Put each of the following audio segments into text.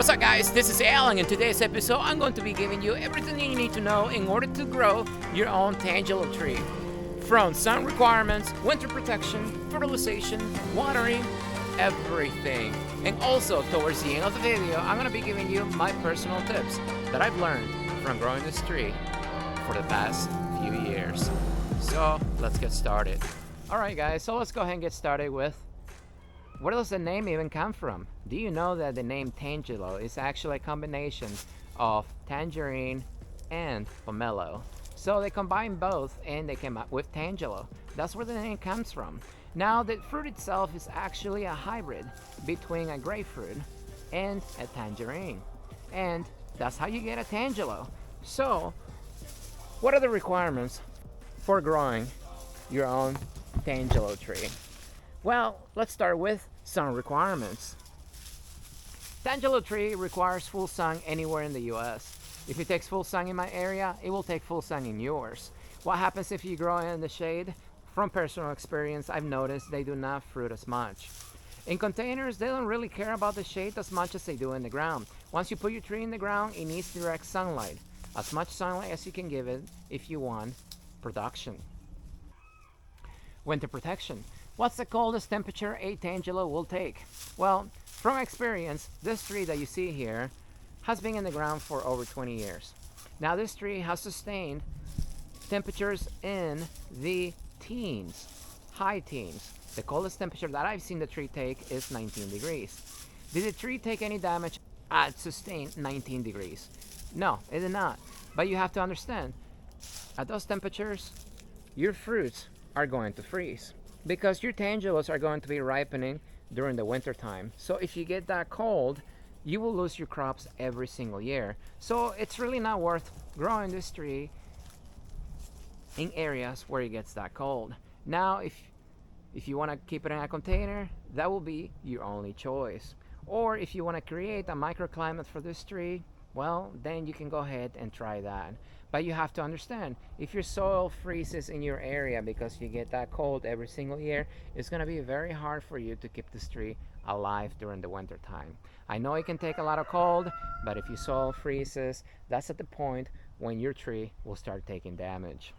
What's up guys, this is Al, and in today's episode I'm going to be giving you everything you need to know in order to grow your own Tangelo tree. From sun requirements, winter protection, fertilization, watering, everything. And also towards the end of the video I'm going to be giving you my personal tips that I've learned from growing this tree for the past few years. So let's get started. Alright guys, so let's go ahead and get started with where does the name even come from? Do you know that the name Tangelo is actually a combination of tangerine and pomelo? So they combine both and they came up with Tangelo. That's where the name comes from. Now the fruit itself is actually a hybrid between a grapefruit and a tangerine. And that's how you get a Tangelo. So what are the requirements for growing your own Tangelo tree? Well, let's start with sun requirements. Tangelo tree requires full sun anywhere in the US. If it takes full sun in my area, it will take full sun in yours. What happens if you grow in the shade? From personal experience, I've noticed they do not fruit as much. In containers, they don't really care about the shade as much as they do in the ground. Once you put your tree in the ground, it needs direct sunlight. As much sunlight as you can give it if you want production. Winter protection. What's the coldest temperature a Tangelo will take? Well, from experience, this tree that you see here has been in the ground for over 20 years. Now this tree has sustained temperatures in the teens, high teens. The coldest temperature that I've seen the tree take is 19 degrees. Did the tree take any damage at sustained 19 degrees? No, it did not. But you have to understand, at those temperatures, your fruits are going to freeze, because your tangelos are going to be ripening during the winter time. So if you get that cold, you will lose your crops every single year. So it's really not worth growing this tree in areas where it gets that cold. Now if you want to keep it in a container, that will be your only choice. Or if you want to create a microclimate for this tree, well, then you can go ahead and try that. But you have to understand, if your soil freezes in your area because you get that cold every single year, it's going to be very hard for you to keep this tree alive during the winter time. I know it can take a lot of cold, but if your soil freezes, that's at the point when your tree will start taking damage.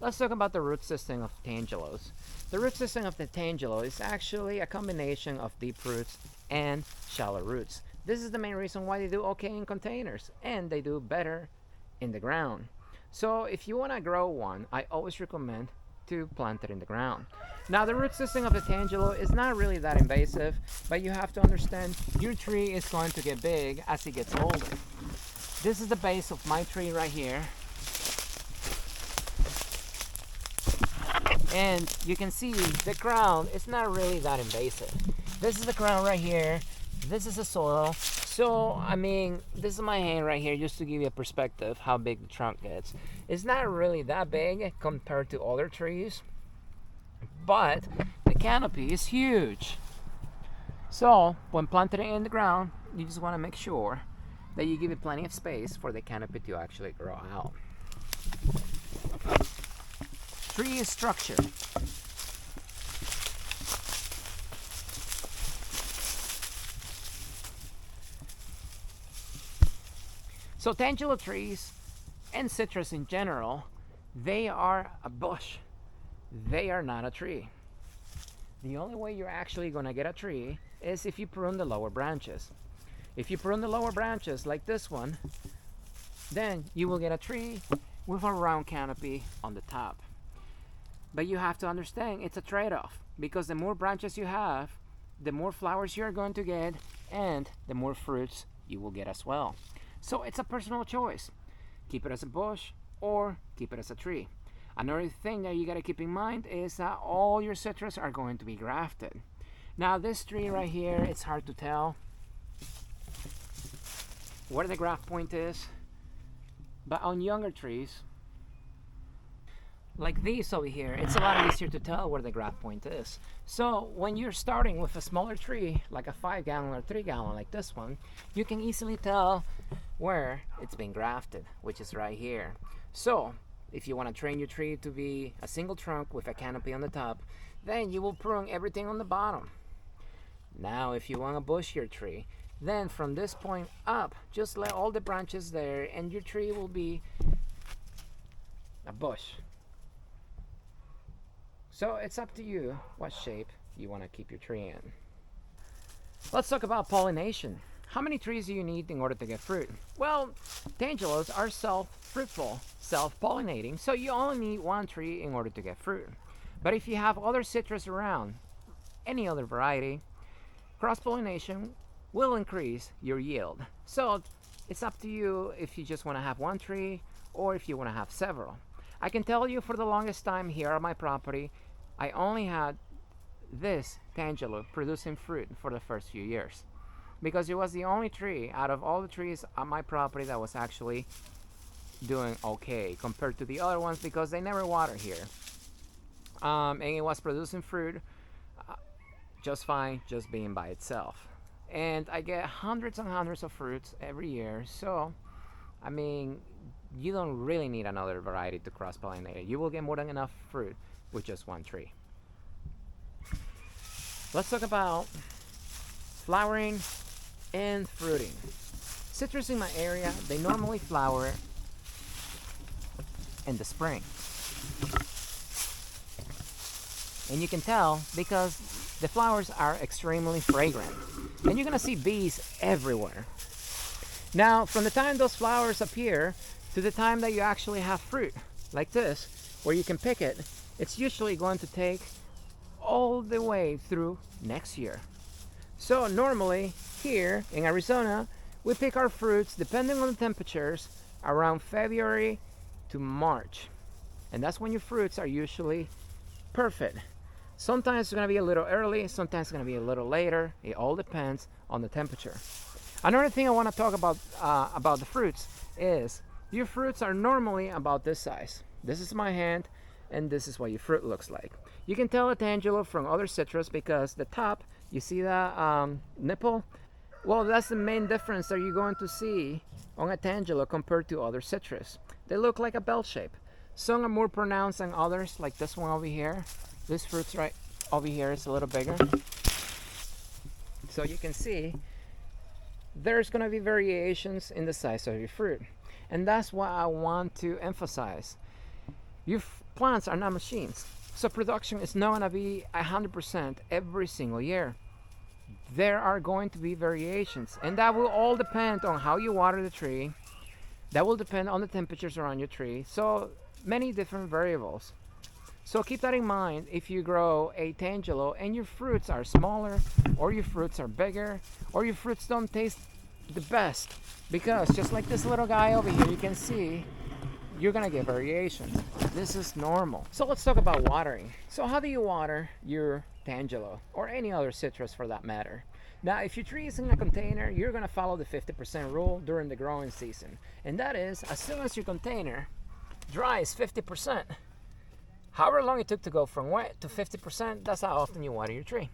Let's talk about the root system of Tangelos. The root system of the Tangelo is actually a combination of deep roots and shallow roots. This is the main reason why they do okay in containers and they do better in the ground. So if you want to grow one, I always recommend to plant it in the ground. Now the root system of the Tangelo is not really that invasive, but you have to understand your tree is going to get big as it gets older. This is the base of my tree right here. And you can see the crown is not really that invasive. This is the crown right here. This is the soil. So, I mean, this is my hand right here just to give you a perspective how big the trunk gets. It's not really that big compared to other trees, but the canopy is huge. So, when planting it in the ground, you just want to make sure that you give it plenty of space for the canopy to actually grow out. Tree structure. So Tangelo trees and citrus in general, they are a bush. They are not a tree. The only way you're actually going to get a tree is if you prune the lower branches. If you prune the lower branches like this one, then you will get a tree with a round canopy on the top. But you have to understand it's a trade-off, because the more branches you have, the more flowers you're going to get and the more fruits you will get as well. So it's a personal choice. Keep it as a bush or keep it as a tree. Another thing that you got to keep in mind is that all your citrus are going to be grafted. Now this tree right here, it's hard to tell where the graft point is, but on younger trees like these over here, it's a lot easier to tell where the graft point is. So when you're starting with a smaller tree, like a 5-gallon or 3-gallon like this one, you can easily tell where it's been grafted, which is right here. So if you want to train your tree to be a single trunk with a canopy on the top, then you will prune everything on the bottom. Now if you want to bush your tree, Then from this point up, just let all the branches there and your tree will be a bush. So it's up to you what shape you want to keep your tree in. Let's talk about pollination. How many trees do you need in order to get fruit? Well, tangelos are self-fruitful, self-pollinating, so you only need one tree in order to get fruit. But if you have other citrus around, any other variety, cross-pollination will increase your yield. So it's up to you if you just want to have one tree or if you want to have several. I can tell you for the longest time here on my property, I only had this tangelo producing fruit for the first few years, because it was the only tree out of all the trees on my property that was actually doing okay compared to the other ones, because they never water here. And it was producing fruit just fine, just being by itself. And I get hundreds and hundreds of fruits every year, so I mean, you don't really need another variety to cross-pollinate it. You will get more than enough fruit with just one tree. Let's talk about flowering and fruiting. Citrus in my area, they normally flower in the spring. And you can tell because the flowers are extremely fragrant. And you're gonna see bees everywhere. Now, from the time those flowers appear to the time that you actually have fruit, like this, where you can pick it, it's usually going to take all the way through next year. So normally here in Arizona, we pick our fruits, depending on the temperatures, around February to March. And that's when your fruits are usually perfect. Sometimes it's going to be a little early, sometimes it's going to be a little later. It all depends on the temperature. Another thing I want to talk about the fruits is your fruits are normally about this size. This is my hand, and this is what your fruit looks like. You can tell a tangelo from other citrus because the top, you see that nipple? Well, that's the main difference that you're going to see on a tangelo compared to other citrus. They look like a bell shape. Some are more pronounced than others, like this one over here. This fruit's right over here is a little bigger. So you can see there's going to be variations in the size of your fruit. And that's what I want to emphasize. Your plants are not machines. So production is not going to be 100% every single year. There are going to be variations, and that will all depend on how you water the tree. That will depend on the temperatures around your tree. So many different variables. So keep that in mind if you grow a tangelo and your fruits are smaller, or your fruits are bigger, or your fruits don't taste the best. Because just like this little guy over here, you can see you're gonna get variations. This is normal. So let's talk about watering. So how do you water your tangelo, or any other citrus for that matter? Now, if your tree is in a container, you're gonna follow the 50% rule during the growing season. And that is, as soon as your container dries 50%, however long it took to go from wet to 50%, that's how often you water your tree.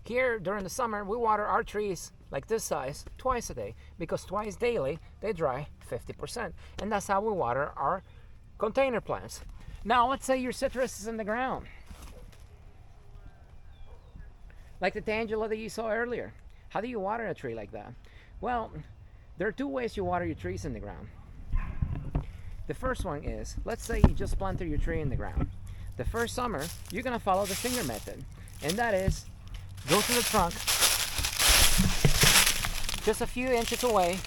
Here, during the summer, we water our trees like this size twice a day, because twice daily, they dry 50%. And that's how we water our container plants. Now, let's say your citrus is in the ground, like the tangelo that you saw earlier. How do you water a tree like that? Well, there are two ways you water your trees in the ground. The first one is, let's say you just planted your tree in the ground. The first summer, you're gonna follow the finger method. And that is, go to the trunk, just a few inches away,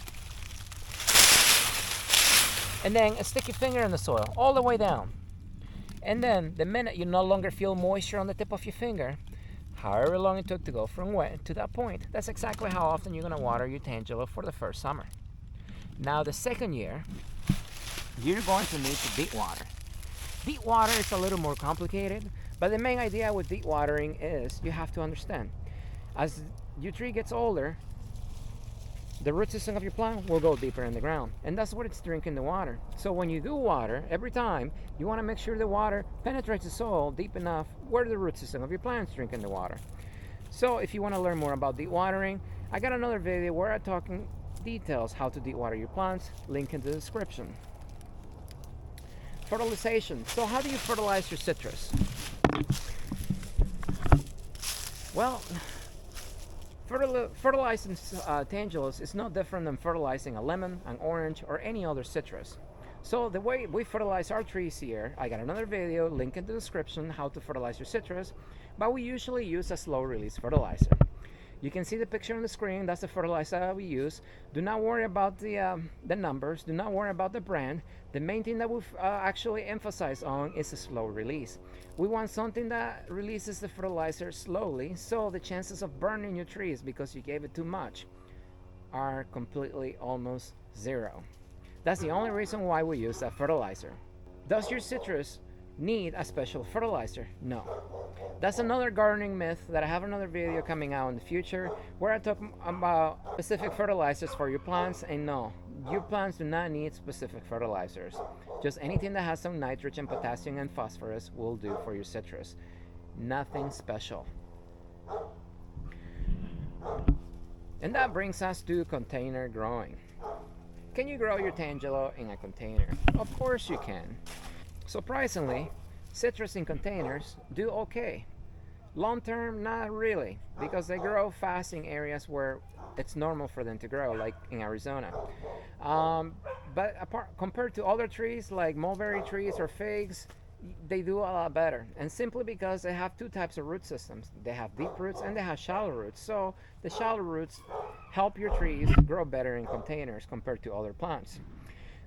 and then stick your finger in the soil, all the way down. And then, the minute you no longer feel moisture on the tip of your finger, however long it took to go from wet to that point, that's exactly how often you're gonna water your tangelo for the first summer. Now, the second year, you're going to need to deep water. Deep water is a little more complicated, but the main idea with deep watering is you have to understand, as your tree gets older, the root system of your plant will go deeper in the ground, and that's what it's drinking the water. So when you do water, every time, you want to make sure the water penetrates the soil deep enough where the root system of your plant is drinking the water. So if you want to learn more about deep watering, I got another video where I talk in details how to deep water your plants, link in the description. Fertilization. So how do you fertilize your citrus? Well, Fertilizing tangelos is no different than fertilizing a lemon, an orange, or any other citrus. So the way we fertilize our trees here, I got another video, link in the description, how to fertilize your citrus, but we usually use a slow release fertilizer. You can see the picture on the screen, that's the fertilizer that we use. Do not worry about the numbers, do not worry about the brand. The main thing that we actually emphasize on is a slow release. We want something that releases the fertilizer slowly, so the chances of burning your trees because you gave it too much are completely almost zero. That's the only reason why we use that fertilizer. Does your citrus need a special fertilizer? No. That's another gardening myth that I have another video coming out in the future where I talk about specific fertilizers for your plants, and no, your plants do not need specific fertilizers. Just anything that has some nitrogen, potassium, and phosphorus will do for your citrus. Nothing special. And that brings us to container growing. Can you grow your Tangelo in a container? Of course you can. Surprisingly, citrus in containers do okay. Long term, not really, because they grow fast in areas where it's normal for them to grow, like in Arizona. But compared to other trees like mulberry trees or figs, they do a lot better, and simply because they have two types of root systems. They have deep roots and they have shallow roots, so the shallow roots help your trees grow better in containers compared to other plants.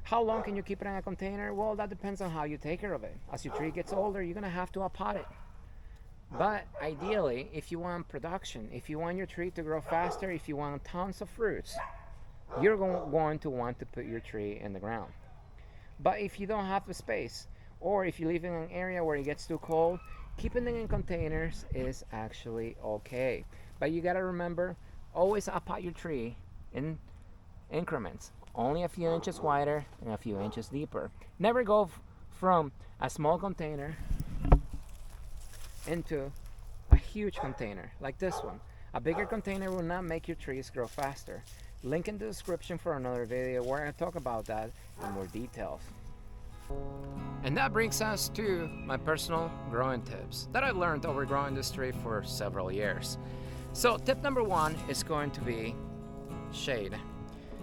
How long can you keep it in a container? Well, that depends on how you take care of it. As your tree gets older, you're gonna have to pot it. But ideally, if you want production, if you want your tree to grow faster, if you want tons of fruits, you're going to want to put your tree in the ground. But if you don't have the space, or if you live in an area where it gets too cold, keeping them in containers is actually okay. But you gotta remember, always pot your tree in increments, only a few inches wider and a few inches deeper. Never go from a small container into a huge container like this one. A bigger container will not make your trees grow faster. Link in the description for another video where I talk about that in more details. And that brings us to my personal growing tips that I've learned over growing this tree for several years. So tip number one is going to be shade.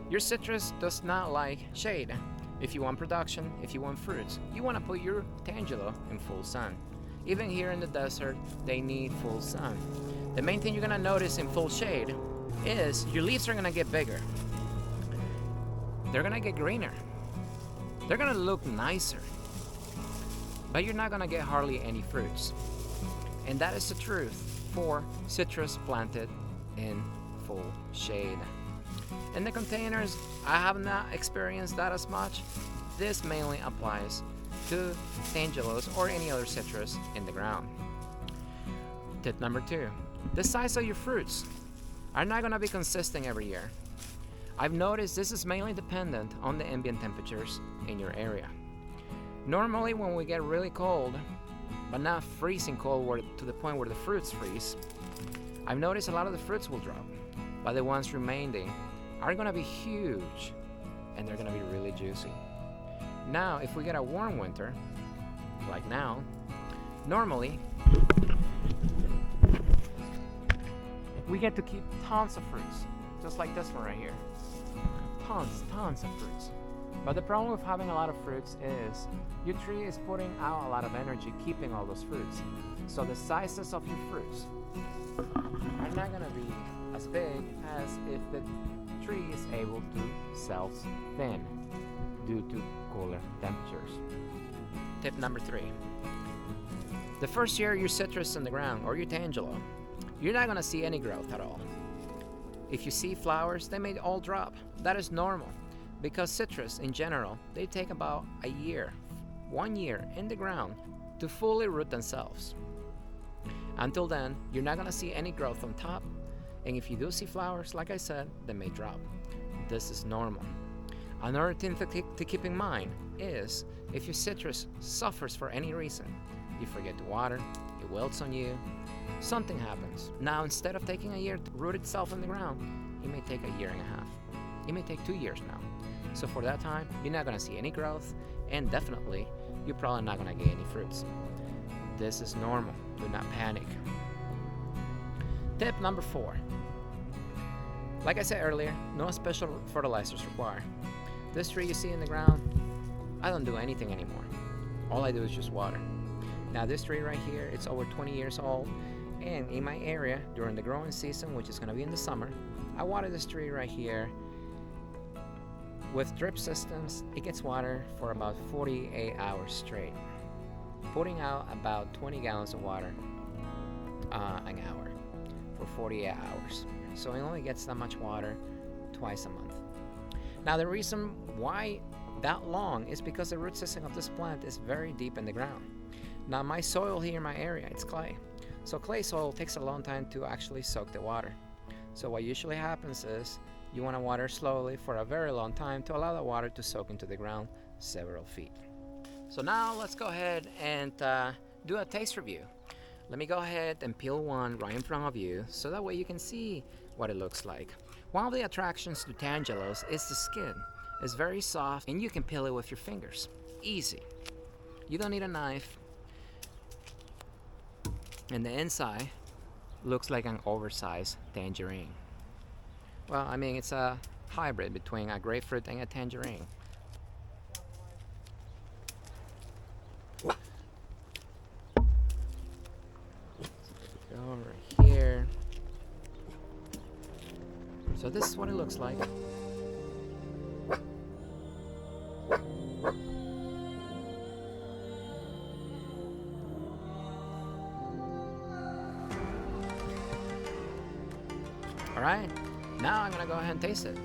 Your citrus does not like shade. If you want production, if you want fruits, you want to put your Tangelo in full sun. Even here in the desert, they need full sun. The main thing you're gonna notice in full shade is your leaves are gonna get bigger. They're gonna get greener. They're gonna look nicer. But you're not gonna get hardly any fruits. And that is the truth for citrus planted in full shade. In the containers, I have not experienced that as much. This mainly applies to tangelos or any other citrus in the ground. Tip number two, the size of your fruits are not gonna be consistent every year. I've noticed this is mainly dependent on the ambient temperatures in your area. Normally when we get really cold, but not freezing cold to the point where the fruits freeze, I've noticed a lot of the fruits will drop, but the ones remaining are gonna be huge and they're gonna be really juicy. Now, if we get a warm winter, like now, normally we get to keep tons of fruits, just like this one right here. Tons of fruits. But the problem with having a lot of fruits is your tree is putting out a lot of energy keeping all those fruits. So the sizes of your fruits are not gonna be as big as if the tree is able to self-thin due to cooler temperatures. Tip number three. The first year your citrus in the ground or your Tangelo, you're not gonna see any growth at all. If you see flowers, they may all drop. That is normal because citrus in general, they take about a year, 1 year in the ground to fully root themselves. Until then, you're not gonna see any growth on top, and if you do see flowers, like I said, they may drop. This is normal. Another thing to keep in mind is if your citrus suffers for any reason, you forget to water, it wilts on you, something happens. Now, instead of taking a year to root itself in the ground, it may take a year and a half. It may take 2 years now. So for that time, you're not gonna see any growth, and definitely, you're probably not gonna get any fruits. This is normal. Do not panic. Tip number 4. Like I said earlier, no special fertilizers required. This tree you see in the ground, I don't do anything anymore. All I do is just water. Now this tree right here, it's over 20 years old, and in my area during the growing season, which is going to be in the summer, I water this tree right here with drip systems. It gets water for about 48 hours straight, putting out about 20 gallons of water an hour for 48 hours. So it only gets that much water twice a month. Now the reason why that long is because the root system of this plant is very deep in the ground. Now my soil here in my area, it's clay. So clay soil takes a long time to actually soak the water. So what usually happens is you want to water slowly for a very long time to allow the water to soak into the ground several feet. So now let's go ahead and do a taste review. Let me go ahead and peel one right in front of you so that way you can see what it looks like. One of the attractions to tangelos is the skin. It's very soft and you can peel it with your fingers. Easy. You don't need a knife. And the inside looks like an oversized tangerine. Well, I mean, it's a hybrid between a grapefruit and a tangerine. Go over here. So this is what it looks like. Alright, now I'm gonna go ahead and taste it.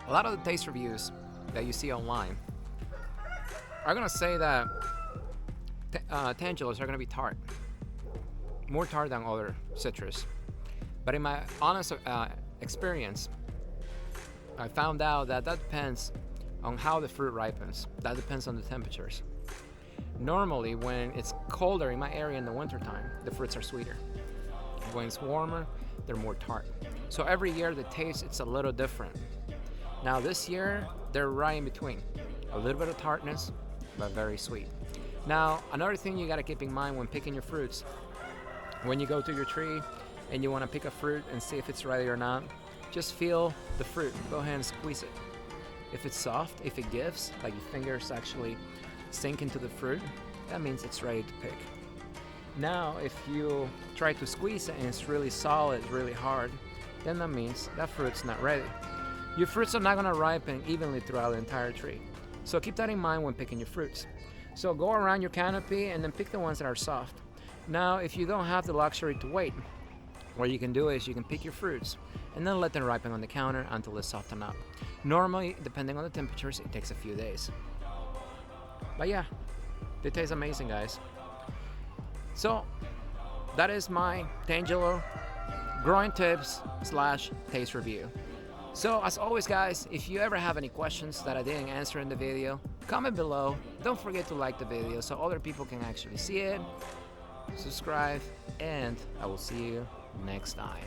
A lot of the taste reviews that you see online are gonna say that tangelos are gonna be tart, more tart than other citrus. But in my honest experience, I found out that depends on how the fruit ripens. That depends on the temperatures. Normally, when it's colder in my area in the wintertime, the fruits are sweeter. When it's warmer, they're more tart. So every year the taste, it's a little different. Now this year, they're right in between. A little bit of tartness, but very sweet. Now, another thing you gotta keep in mind when picking your fruits, when you go to your tree and you wanna pick a fruit and see if it's ready or not, just feel the fruit. Go ahead and squeeze it. If it's soft, if it gives, like your fingers actually sink into the fruit, that means it's ready to pick. Now, if you try to squeeze it and it's really solid, really hard, then that means that fruit's not ready. Your fruits are not gonna ripen evenly throughout the entire tree. So keep that in mind when picking your fruits. So go around your canopy and then pick the ones that are soft. Now, if you don't have the luxury to wait, what you can do is you can pick your fruits and then let them ripen on the counter until they soften up. Normally, depending on the temperatures, it takes a few days. But yeah, they taste amazing, guys. So that is my Tangelo growing tips / taste review. So as always, guys, if you ever have any questions that I didn't answer in the video, comment below. Don't forget to like the video so other people can actually see it. Subscribe, and I will see you next time.